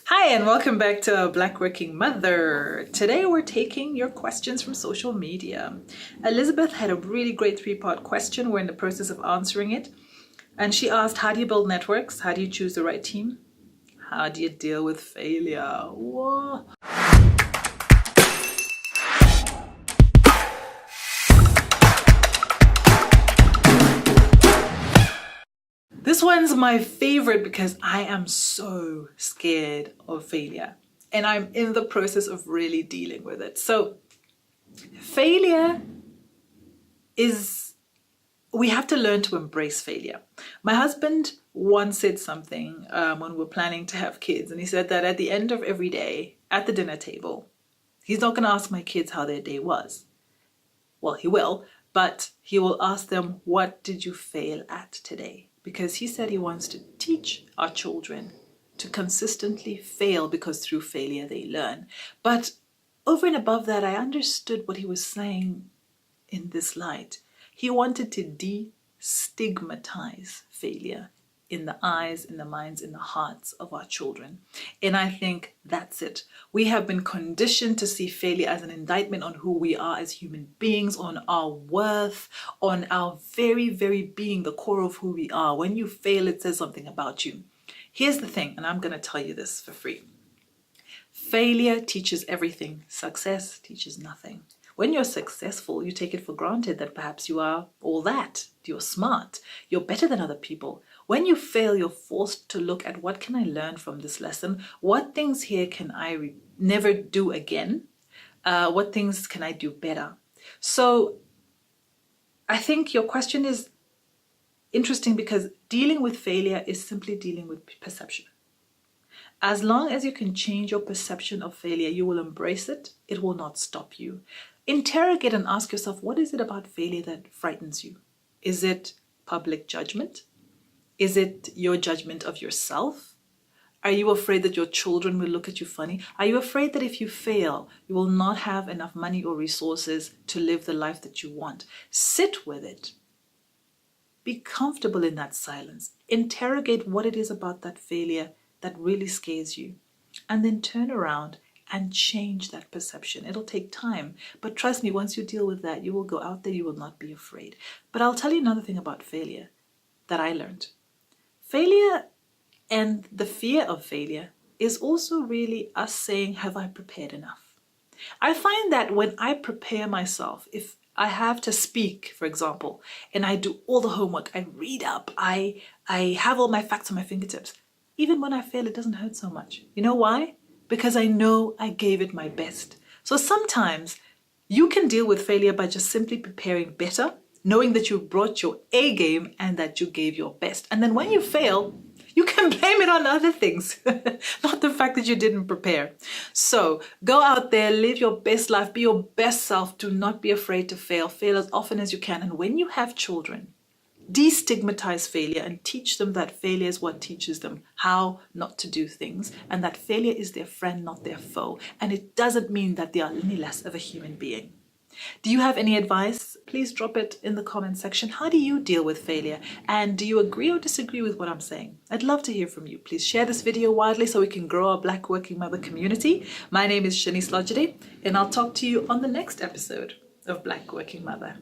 Hi, and welcome back to Black Working Mother. Today we're taking your questions from social media. Elizabeth had a really great 3-part question. We're in the process of answering it. And she asked, how do you build networks? How do you choose the right team? How do you deal with failure? Whoa. This one's my favorite because I am so scared of failure and I'm in the process of really dealing with it. So failure we have to learn to embrace failure. My husband once said something when we were planning to have kids, and he said that at the end of every day at the dinner table, he's not going to ask my kids how their day was. Well, he will, but he will ask them, what did you fail at today? Because he said he wants to teach our children to consistently fail, because through failure they learn. But over and above that, I understood what he was saying in this light. He wanted to destigmatize failure in the eyes, in the minds, in the hearts of our children. And I think that's it. We have been conditioned to see failure as an indictment on who we are as human beings, on our worth, on our very, very being, the core of who we are. When you fail, it says something about you. Here's the thing, and I'm going to tell you this for free. Failure teaches everything. Success teaches nothing. When you're successful, you take it for granted that perhaps you are all that. You're smart. You're better than other people. When you fail, you're forced to look at, what can I learn from this lesson? What things here can I never do again? What things can I do better? So I think your question is interesting, because dealing with failure is simply dealing with perception. As long as you can change your perception of failure, you will embrace it. It will not stop you. Interrogate and ask yourself, what is it about failure that frightens you? Is it public judgment? Is it your judgment of yourself? Are you afraid that your children will look at you funny? Are you afraid that if you fail, you will not have enough money or resources to live the life that you want? Sit with it. Be comfortable in that silence. Interrogate what it is about that failure that really scares you, and then turn around and change that perception. It'll take time, but trust me, once you deal with that, you will go out there, you will not be afraid. But I'll tell you another thing about failure that I learned. Failure and the fear of failure is also really us saying, have I prepared enough? I find that when I prepare myself, if I have to speak, for example, and I do all the homework, I read up, I have all my facts on my fingertips, even when I fail, it doesn't hurt so much. You know why? Because I know I gave it my best. So sometimes you can deal with failure by just simply preparing better, knowing that you brought your A game and that you gave your best. And then when you fail, you can blame it on other things, not the fact that you didn't prepare. So go out there, live your best life, be your best self. Do not be afraid to fail. Fail as often as you can. And when you have children, destigmatize failure and teach them that failure is what teaches them how not to do things, and that failure is their friend, not their foe. And it doesn't mean that they are any less of a human being. Do you have any advice? Please drop it in the comment section. How do you deal with failure? And do you agree or disagree with what I'm saying? I'd love to hear from you. Please share this video widely so we can grow our Black Working Mother community. My name is Seanice, and I'll talk to you on the next episode of Black Working Mother.